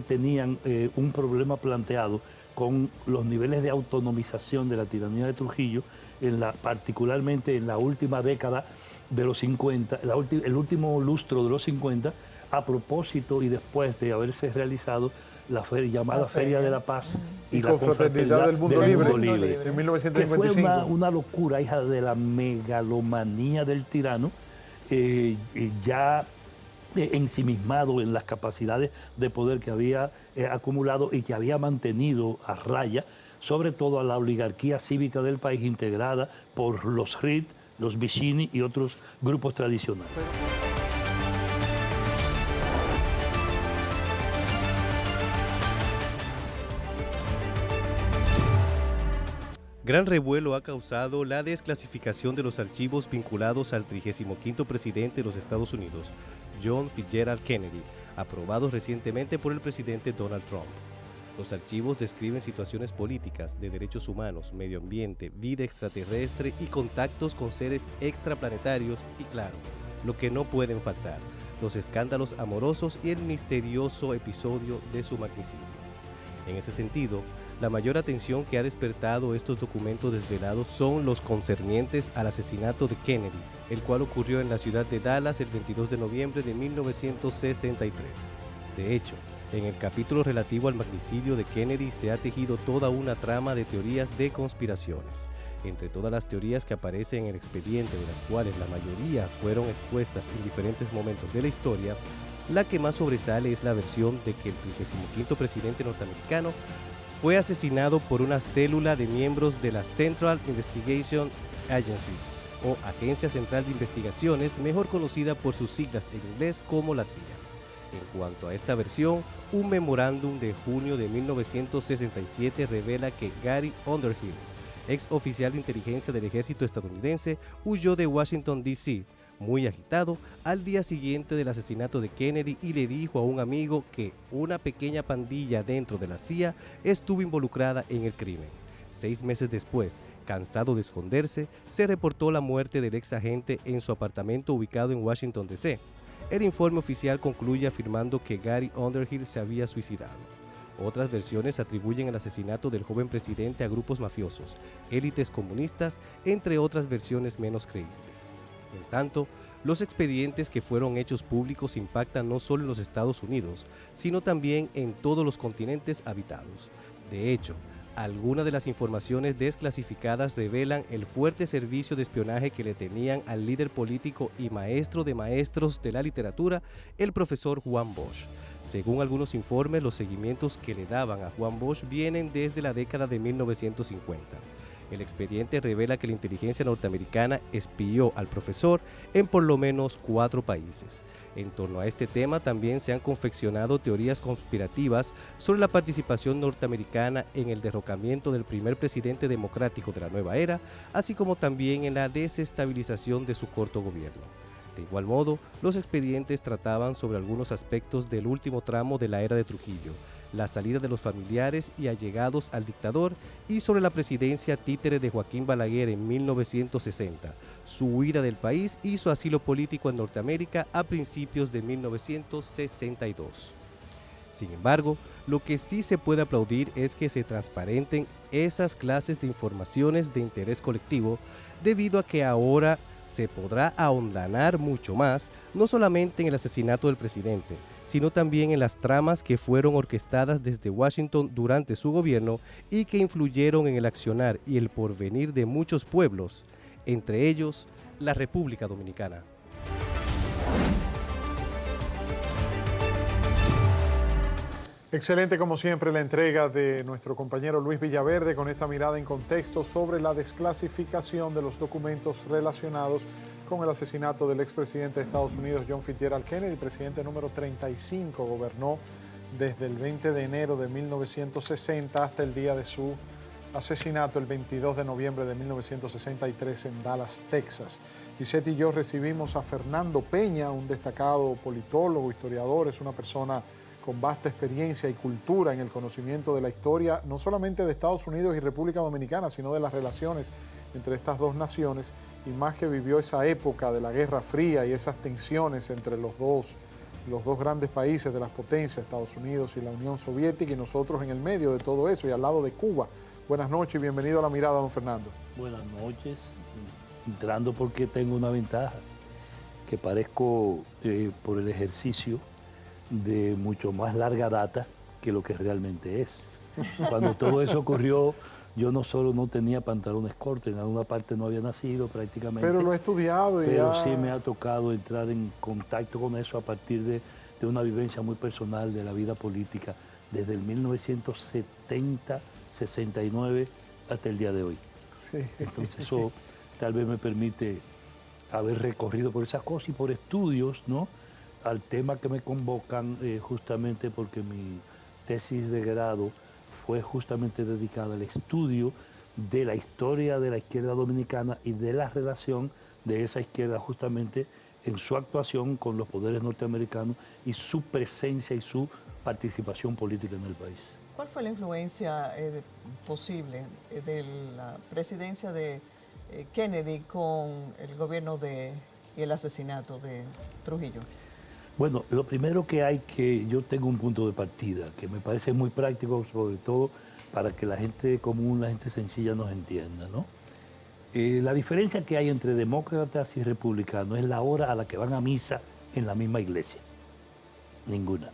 tenían un problema planteado con los niveles de autonomización de la tiranía de Trujillo, particularmente en la última década de los 50, el último lustro de los 50, a propósito y después de haberse realizado la llamada Feria de la Paz y la Confraternidad del Mundo Libre en que 1955. fue una locura, hija de la megalomanía del tirano, ya ensimismado en las capacidades de poder que había acumulado y que había mantenido a raya, sobre todo a la oligarquía cívica del país integrada por los Reed, los Vicini y otros grupos tradicionales. Gran revuelo ha causado la desclasificación de los archivos vinculados al 35º presidente de los Estados Unidos, John Fitzgerald Kennedy, aprobados recientemente por el presidente Donald Trump. Los archivos describen situaciones políticas, de derechos humanos, medio ambiente, vida extraterrestre y contactos con seres extraplanetarios y, claro, lo que no pueden faltar, los escándalos amorosos y el misterioso episodio de su magnicidio. En ese sentido, la mayor atención que ha despertado estos documentos desvelados son los concernientes al asesinato de Kennedy, el cual ocurrió en la ciudad de Dallas el 22 de noviembre de 1963. De hecho, en el capítulo relativo al magnicidio de Kennedy se ha tejido toda una trama de teorías de conspiraciones. Entre todas las teorías que aparecen en el expediente, de las cuales la mayoría fueron expuestas en diferentes momentos de la historia, la que más sobresale es la versión de que el 35º presidente norteamericano fue asesinado por una célula de miembros de la Central Investigation Agency, o Agencia Central de Investigaciones, mejor conocida por sus siglas en inglés como la CIA. En cuanto a esta versión, un memorándum de junio de 1967 revela que Gary Underhill, ex oficial de inteligencia del ejército estadounidense, huyó de Washington, D.C., muy agitado, al día siguiente del asesinato de Kennedy y le dijo a un amigo que una pequeña pandilla dentro de la CIA estuvo involucrada en el crimen. 6 meses después, cansado de esconderse, se reportó la muerte del ex agente en su apartamento ubicado en Washington, D.C. El informe oficial concluye afirmando que Gary Underhill se había suicidado. Otras versiones atribuyen el asesinato del joven presidente a grupos mafiosos, élites comunistas, entre otras versiones menos creíbles. En tanto, los expedientes que fueron hechos públicos impactan no solo en los Estados Unidos, sino también en todos los continentes habitados. De hecho, algunas de las informaciones desclasificadas revelan el fuerte servicio de espionaje que le tenían al líder político y maestro de maestros de la literatura, el profesor Juan Bosch. Según algunos informes, los seguimientos que le daban a Juan Bosch vienen desde la década de 1950. El expediente revela que la inteligencia norteamericana espió al profesor en por lo menos 4 países. En torno a este tema también se han confeccionado teorías conspirativas sobre la participación norteamericana en el derrocamiento del primer presidente democrático de la nueva era, así como también en la desestabilización de su corto gobierno. De igual modo, los expedientes trataban sobre algunos aspectos del último tramo de la era de Trujillo, la salida de los familiares y allegados al dictador y sobre la presidencia títere de Joaquín Balaguer en 1960, su huida del país y su asilo político en Norteamérica a principios de 1962. Sin embargo, lo que sí se puede aplaudir es que se transparenten esas clases de informaciones de interés colectivo, debido a que ahora se podrá ahondanar mucho más, no solamente en el asesinato del presidente, sino también en las tramas que fueron orquestadas desde Washington durante su gobierno y que influyeron en el accionar y el porvenir de muchos pueblos, entre ellos la República Dominicana. Excelente como siempre la entrega de nuestro compañero Luis Villaverde con esta mirada en contexto sobre la desclasificación de los documentos relacionados con el asesinato del expresidente de Estados Unidos, John Fitzgerald Kennedy, presidente número 35, gobernó desde el 20 de enero de 1960 hasta el día de su asesinato, el 22 de noviembre de 1963 en Dallas, Texas. Lisette y yo recibimos a Fernando Peña, un destacado politólogo, historiador, es una persona con vasta experiencia y cultura en el conocimiento de la historia, no solamente de Estados Unidos y República Dominicana, sino de las relaciones entre estas dos naciones, y más que vivió esa época de la Guerra Fría y esas tensiones entre los dos los dos grandes países de las potencias, Estados Unidos y la Unión Soviética, y nosotros en el medio de todo eso y al lado de Cuba. Buenas noches y bienvenido a La Mirada, don Fernando. Buenas noches, entrando porque tengo una ventaja, que parezco por el ejercicio de mucho más larga data que lo que realmente es. Cuando todo eso ocurrió, yo no solo no tenía pantalones cortos, en alguna parte no había nacido prácticamente. Pero lo he estudiado y pero ya... sí me ha tocado entrar en contacto con eso a partir de una vivencia muy personal de la vida política desde el 1970, 69 hasta el día de hoy. Sí. Entonces eso tal vez me permite haber recorrido por esas cosas y por estudios, ¿no?, al tema que me convocan, justamente porque mi tesis de grado fue justamente dedicada al estudio de la historia de la izquierda dominicana y de la relación de esa izquierda justamente en su actuación con los poderes norteamericanos y su presencia y su participación política en el país. ¿Cuál fue la influencia posible de la presidencia de Kennedy con el gobierno y el asesinato de Trujillo? Bueno, lo primero yo tengo un punto de partida que me parece muy práctico, sobre todo para que la gente común, la gente sencilla nos entienda, ¿no? La diferencia que hay entre demócratas y republicanos es la hora a la que van a misa en la misma iglesia. Ninguna.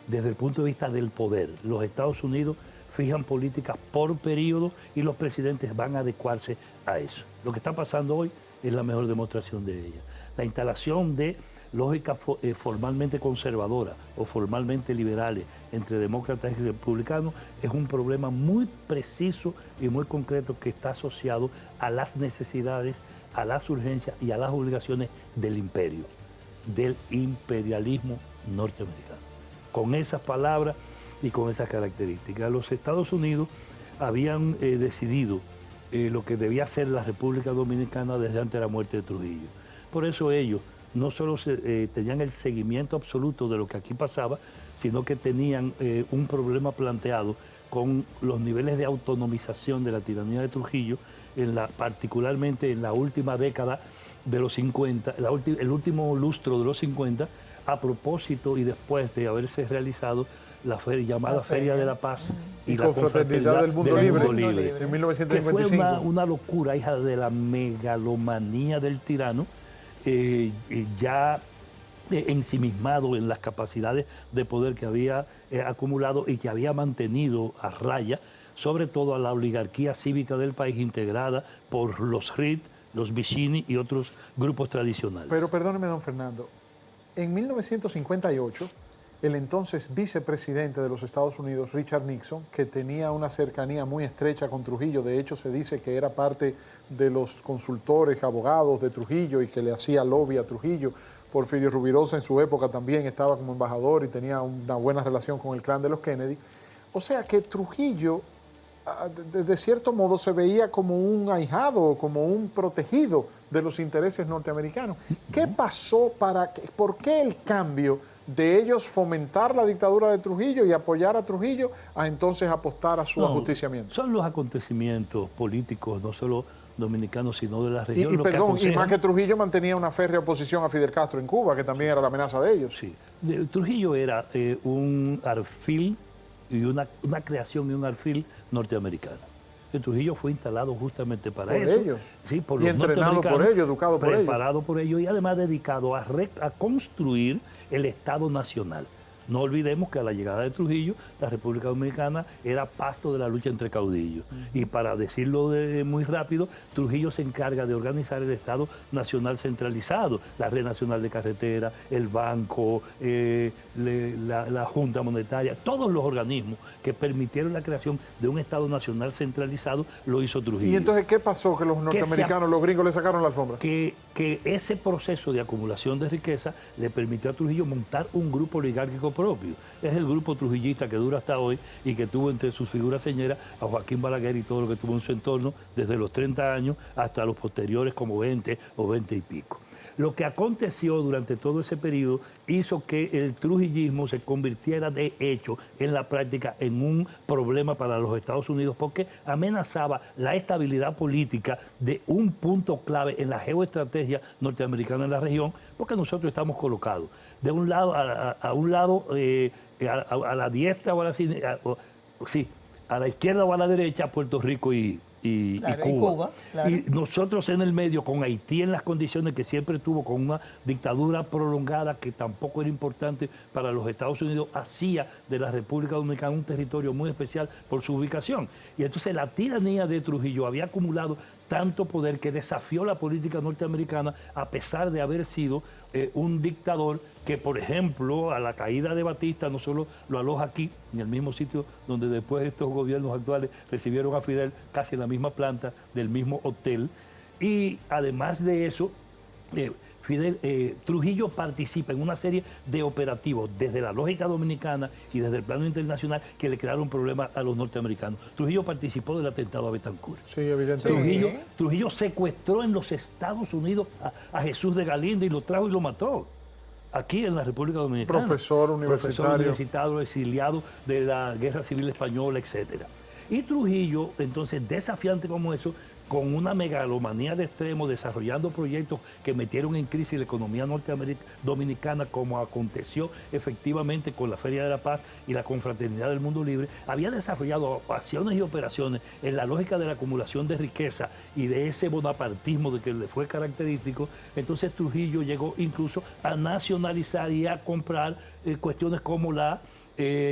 Desde el punto de vista del poder, los Estados Unidos fijan políticas por periodo y los presidentes van a adecuarse a eso. Lo que está pasando hoy es la mejor demostración de ella. La instalación de lógicas formalmente conservadoras o formalmente liberales entre demócratas y republicanos es un problema muy preciso y muy concreto que está asociado a las necesidades, a las urgencias y a las obligaciones del imperio, del imperialismo norteamericano. Con esas palabras y con esas características, los Estados Unidos habían decidido lo que debía ser la República Dominicana desde antes de la muerte de Trujillo. Por eso ellos no solo tenían el seguimiento absoluto de lo que aquí pasaba, sino que tenían un problema planteado con los niveles de autonomización de la tiranía de Trujillo, particularmente en la última década de los 50, el último lustro de los 50, a propósito y después de haberse realizado la llamada Feria de la Paz y la Confraternidad del Mundo Libre en 1955. Que fue una locura, hija de la megalomanía del tirano, ya ensimismado en las capacidades de poder que había acumulado y que había mantenido a raya, sobre todo a la oligarquía cívica del país integrada por los Reed, los Vicini y otros grupos tradicionales. Pero perdóneme, don Fernando, en 1958, el entonces vicepresidente de los Estados Unidos, Richard Nixon, que tenía una cercanía muy estrecha con Trujillo, de hecho se dice que era parte de los consultores, abogados de Trujillo y que le hacía lobby a Trujillo. Porfirio Rubirosa en su época también estaba como embajador y tenía una buena relación con el clan de los Kennedy. O sea que Trujillo, de cierto modo, se veía como un ahijado, como un protegido de los intereses norteamericanos. ¿Qué pasó por qué el cambio de ellos fomentar la dictadura de Trujillo y apoyar a Trujillo a entonces apostar a su ajusticiamiento? Son los acontecimientos políticos, no solo dominicanos, sino de la región. Y más que Trujillo mantenía una férrea oposición a Fidel Castro en Cuba, que también era la amenaza de ellos. Sí. Trujillo era un alfil y una creación y un alfil norteamericano. El Trujillo fue instalado justamente para eso. ¿Por ellos? Sí, por y los entrenado por ellos, educado por ellos. Preparado por ellos y además dedicado a construir el Estado Nacional. No olvidemos que a la llegada de Trujillo, la República Dominicana era pasto de la lucha entre caudillos. Y para decirlo muy rápido, Trujillo se encarga de organizar el Estado Nacional centralizado, la Red Nacional de Carretera, el Banco, la Junta Monetaria, todos los organismos que permitieron la creación de un Estado Nacional centralizado, lo hizo Trujillo. ¿Y entonces qué pasó? Que los norteamericanos, los gringos le sacaron la alfombra. Que ese proceso de acumulación de riqueza le permitió a Trujillo montar un grupo oligárquico propio. Es el grupo trujillista que dura hasta hoy y que tuvo entre sus figuras señeras a Joaquín Balaguer y todo lo que tuvo en su entorno desde los 30 años hasta los posteriores como 20 o 20 y pico. Lo que aconteció durante todo ese periodo hizo que el trujillismo se convirtiera de hecho en la práctica en un problema para los Estados Unidos porque amenazaba la estabilidad política de un punto clave en la geoestrategia norteamericana en la región porque nosotros estamos colocados de un lado a un lado, a la diestra o a la sí, a la izquierda o a la derecha, Puerto Rico y Cuba. Claro. Y nosotros en el medio, con Haití en las condiciones que siempre tuvo, con una dictadura prolongada que tampoco era importante para los Estados Unidos, hacía de la República Dominicana un territorio muy especial por su ubicación. Y entonces la tiranía de Trujillo había acumulado tanto poder que desafió la política norteamericana, a pesar de haber sido un dictador que, por ejemplo, a la caída de Batista no solo lo aloja aquí, en el mismo sitio donde después estos gobiernos actuales recibieron a Fidel, casi en la misma planta del mismo hotel, y además de eso, Trujillo participa en una serie de operativos desde la lógica dominicana y desde el plano internacional que le crearon problemas a los norteamericanos. Trujillo participó del atentado a Betancourt. Sí, evidentemente. Trujillo secuestró en los Estados Unidos a Jesús de Galinde y lo trajo y lo mató. Aquí en la República Dominicana. Profesor universitario, exiliado de la Guerra Civil Española, etc. Y Trujillo, entonces, desafiante como eso, con una megalomanía de extremo, desarrollando proyectos que metieron en crisis la economía dominicana, como aconteció efectivamente con la Feria de la Paz y la Confraternidad del Mundo Libre, había desarrollado acciones y operaciones en la lógica de la acumulación de riqueza y de ese bonapartismo de que le fue característico. Entonces Trujillo llegó incluso a nacionalizar y a comprar cuestiones como la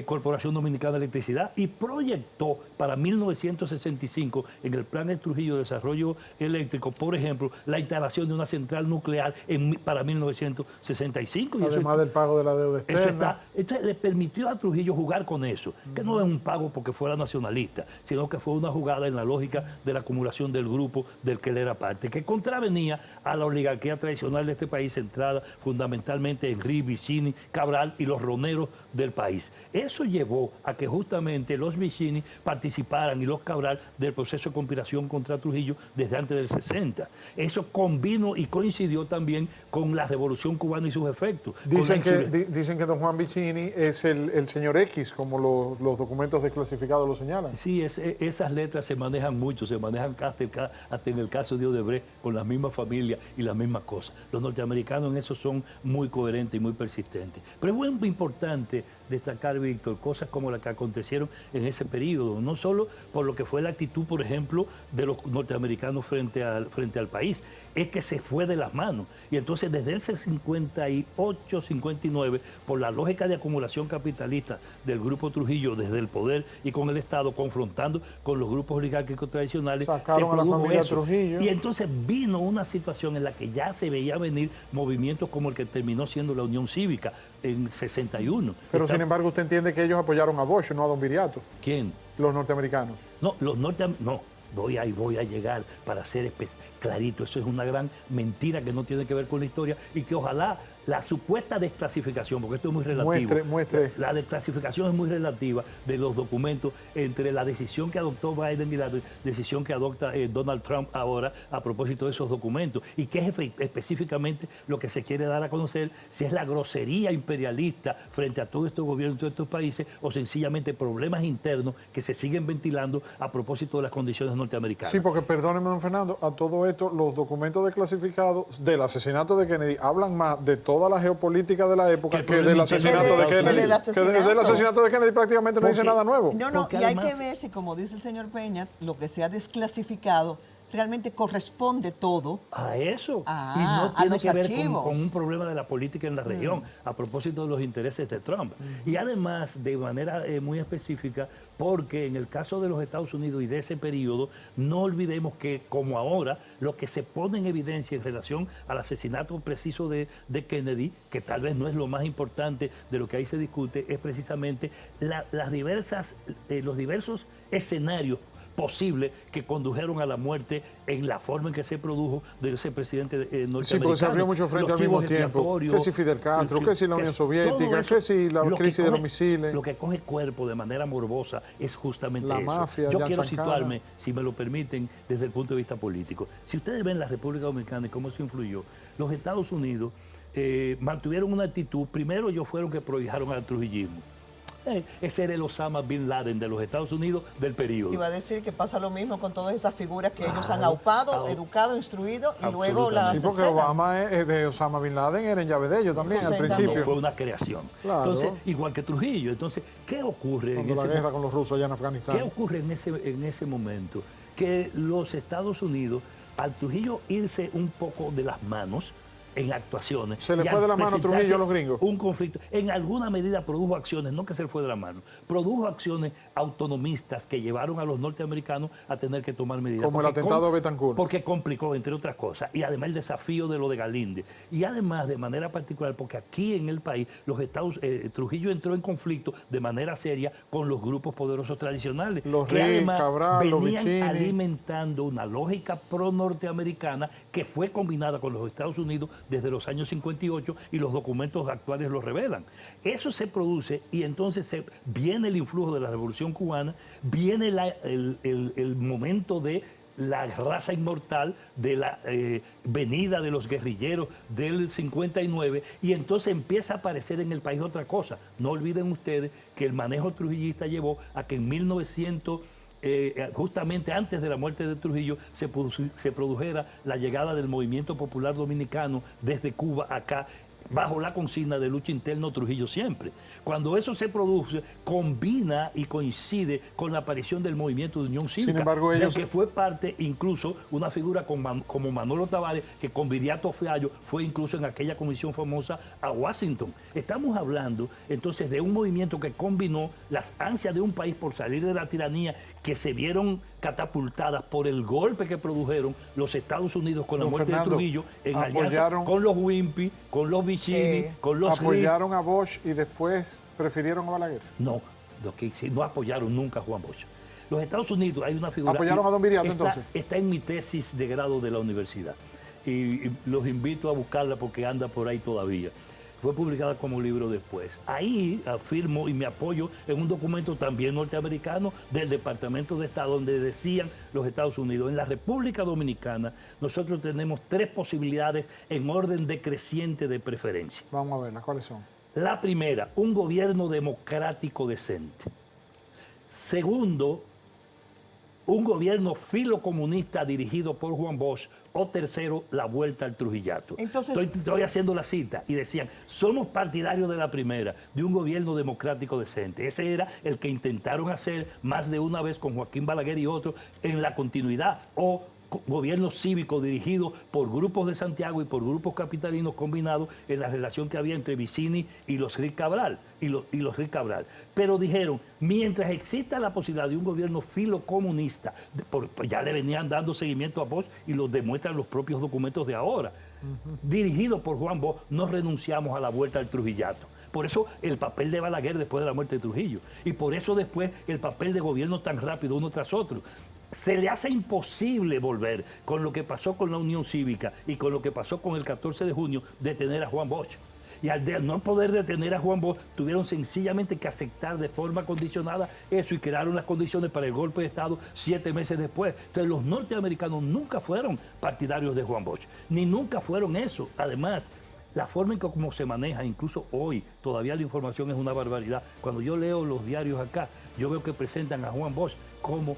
Corporación Dominicana de Electricidad, y proyectó para 1965 en el Plan de Trujillo de Desarrollo Eléctrico, por ejemplo, la instalación de una central nuclear para 1965. Además del pago de la deuda externa. Entonces le permitió a Trujillo jugar con eso, que no es un pago porque fuera nacionalista, sino que fue una jugada en la lógica de la acumulación del grupo del que él era parte, que contravenía a la oligarquía tradicional de este país, centrada fundamentalmente en Rí, Vicini, Cabral y los roneros del país. Eso llevó a que justamente los Vicini participaran y los Cabral del proceso de conspiración contra Trujillo desde antes del 60. Eso convino y coincidió también con la Revolución Cubana y sus efectos. Dicen que don Juan Vicini es el señor X, como los documentos desclasificados lo señalan. Sí, esas letras se manejan mucho, se manejan hasta en el caso de Odebrecht, con las mismas familias y las mismas cosas. Los norteamericanos en eso son muy coherentes y muy persistentes. Pero es muy importante destacar, Víctor, cosas como las que acontecieron en ese periodo, no solo por lo que fue la actitud, por ejemplo, de los norteamericanos frente al país, es que se fue de las manos. Y entonces desde el 58, 59, por la lógica de acumulación capitalista del grupo Trujillo desde el poder y con el Estado, confrontando con los grupos oligárquicos tradicionales, sacaron a la familia Trujillo. Y entonces vino una situación en la que ya se veía venir movimientos como el que terminó siendo la Unión Cívica en 61. Pero sin embargo, usted entiende que ellos apoyaron a Bosch, no a don Viriato. ¿Quién? Los norteamericanos. No, no. Voy a llegar para ser clarito. Eso es una gran mentira que no tiene que ver con la historia y que ojalá la supuesta desclasificación, porque esto es muy relativo. Muestre. La desclasificación es muy relativa de los documentos entre la decisión que adoptó Biden y la decisión que adopta Donald Trump ahora a propósito de esos documentos. Y qué es específicamente lo que se quiere dar a conocer, si es la grosería imperialista frente a todos estos gobiernos de todos estos países o sencillamente problemas internos que se siguen ventilando a propósito de las condiciones norteamericanas. Sí, porque perdóneme, don Fernando, a todo esto, los documentos desclasificados del asesinato de Kennedy hablan más de toda la geopolítica de la época que del asesinato de Kennedy. Que del asesinato de Kennedy prácticamente no dice nada nuevo. No, y hay que ver si, como dice el señor Peña, lo que se ha desclasificado realmente corresponde todo a eso. Y no tiene que ver con un problema de la política en la región, a propósito de los intereses de Trump. Y además, de manera muy específica, porque en el caso de los Estados Unidos y de ese periodo, no olvidemos que, como ahora, lo que se pone en evidencia en relación al asesinato preciso de Kennedy, que tal vez no es lo más importante de lo que ahí se discute, es precisamente los diversos escenarios posible que condujeron a la muerte en la forma en que se produjo de ese presidente norteamericano. Sí, porque se abrió mucho frente al mismo tiempo. Que si Fidel Castro, que si la Unión Soviética, que si la crisis de los misiles. Lo que coge cuerpo de manera morbosa es justamente la eso. Mafia, yo quiero situarme, si me lo permiten, desde el punto de vista político. Si ustedes ven la República Dominicana y cómo se influyó, los Estados Unidos mantuvieron una actitud. Primero ellos fueron que prohijaron al trujillismo. Ese era el Osama Bin Laden de los Estados Unidos del periodo. Iba a decir que pasa lo mismo con todas esas figuras que ellos han aupado, educado, instruido y luego las Sí, porque cercenan. Obama de Osama Bin Laden era en llave de ellos también al Entonces, principio. Fue una creación. Claro. Entonces, igual que Trujillo. Entonces, ¿qué ocurre Cuando la guerra con los rusos allá en Afganistán. ¿Qué ocurre en ese momento? Que los Estados Unidos, al Trujillo irse un poco de las manos en actuaciones. Se le y fue al de la mano presentarse Trujillo a los gringos. Un conflicto. En alguna medida produjo acciones, no que se le fue de la mano, produjo acciones autonomistas que llevaron a los norteamericanos a tener que tomar medidas. Como el atentado a Betancourt. Porque complicó, entre otras cosas. Y además el desafío de lo de Galíndez. Y además, de manera particular, porque aquí en el país, Trujillo entró en conflicto de manera seria con los grupos poderosos tradicionales. Los que Rick, además Cabral, los venían Vicini. alimentando una lógica pro-norteamericana que fue combinada con los Estados Unidos desde los años 58 y los documentos actuales lo revelan. Eso se produce y entonces viene el influjo de la Revolución Cubana, viene el momento de la raza inmortal, de la venida de los guerrilleros del 59 y entonces empieza a aparecer en el país otra cosa. No olviden ustedes que el manejo trujillista llevó a que en 1900 justamente antes de la muerte de Trujillo se produjera la llegada del movimiento popular dominicano desde Cuba acá, bajo la consigna de lucha interna Trujillo siempre. Cuando eso se produce, combina y coincide con la aparición del movimiento de Unión Cívica, Sin embargo, ellos... del que fue parte incluso una figura como Manolo Tavares, que con Viriato Fiallo fue incluso en aquella comisión famosa a Washington. Estamos hablando entonces de un movimiento que combinó las ansias de un país por salir de la tiranía, que se vieron catapultadas por el golpe que produjeron los Estados Unidos con la Don muerte Fernando, de Trujillo, en alianza con los Wimpy, con los Vicini, con los apoyaron a Bosch y después prefirieron a Balaguer. No, no apoyaron nunca a Juan Bosch. Los Estados Unidos, hay una figura... ¿Apoyaron a don Viriato entonces? Está en mi tesis de grado de la universidad. Y los invito a buscarla porque anda por ahí todavía. Fue publicada como libro después. Ahí afirmo y me apoyo en un documento también norteamericano del Departamento de Estado, donde decían los Estados Unidos: en la República Dominicana nosotros tenemos 3 posibilidades en orden decreciente de preferencia. Vamos a verlas, ¿cuáles son? La primera, un gobierno democrático decente. Segundo, un gobierno filocomunista dirigido por Juan Bosch. O tercero, la vuelta al Trujillato. Entonces, estoy haciendo la cita y decían: somos partidarios de la primera, de un gobierno democrático decente. Ese era el que intentaron hacer más de una vez con Joaquín Balaguer y otros en la continuidad, o gobierno cívico dirigido por grupos de Santiago y por grupos capitalinos combinados en la relación que había entre Vicini y los Rick Cabral. Pero dijeron, mientras exista la posibilidad de un gobierno filocomunista, ya le venían dando seguimiento a Bosch y lo demuestran los propios documentos de ahora, dirigido por Juan Bosch, no renunciamos a la vuelta al Trujillato. Por eso el papel de Balaguer después de la muerte de Trujillo. Y por eso después el papel de gobierno tan rápido uno tras otro. Se le hace imposible volver con lo que pasó con la Unión Cívica y con lo que pasó con el 14 de junio, detener a Juan Bosch. Y al no poder detener a Juan Bosch, tuvieron sencillamente que aceptar de forma condicionada eso y crearon las condiciones para el golpe de Estado 7 meses después. Entonces los norteamericanos nunca fueron partidarios de Juan Bosch, ni nunca fueron eso. Además, la forma en que como se maneja, incluso hoy, todavía la información es una barbaridad. Cuando yo leo los diarios acá, yo veo que presentan a Juan Bosch como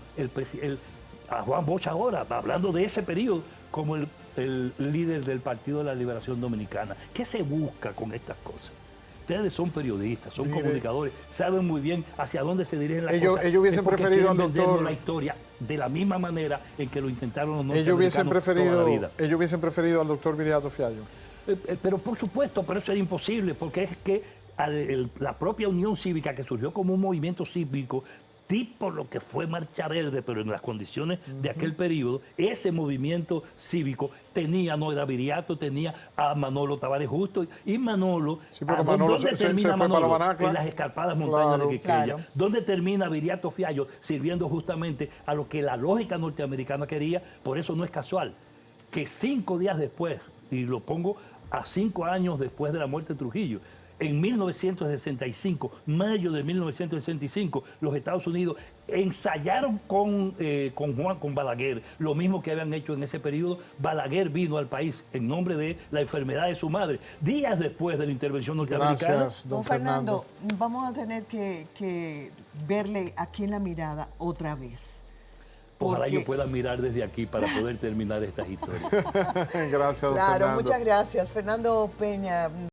a Juan Bosch ahora, hablando de ese periodo, como el líder del Partido de la Liberación Dominicana. ¿Qué se busca con estas cosas? Ustedes son periodistas, son comunicadores, saben muy bien hacia dónde se dirigen las cosas. Ellos hubiesen preferido al doctor... la historia de la misma manera en que lo intentaron los norteamericanos Ellos hubiesen preferido al doctor Viriato Fiallo. Pero por supuesto, pero eso era imposible, porque es que la propia Unión Cívica, que surgió como un movimiento cívico, tipo lo que fue Marcha Verde, pero en las condiciones de aquel periodo, ese movimiento cívico tenía, no era Viriato, tenía a Manolo Tavares Justo, y Manolo, sí, pero Manolo ¿dónde se termina fue Manolo? para la Banacla. En las escarpadas montañas de Quisqueya. Claro. ¿Dónde termina Viriato Fiallo? Sirviendo justamente a lo que la lógica norteamericana quería. Por eso no es casual que 5 días después, y lo pongo a 5 años después de la muerte de Trujillo, En 1965, mayo de 1965, los Estados Unidos ensayaron con Balaguer, lo mismo que habían hecho en ese periodo. Balaguer vino al país en nombre de la enfermedad de su madre, días después de la intervención norteamericana. Gracias, Don Fernando, vamos a tener que verle aquí en la mirada otra vez. Ojalá Porque... yo pueda mirar desde aquí para poder terminar estas historias. Gracias, don Claro, Fernando. muchas gracias. Fernando Peña.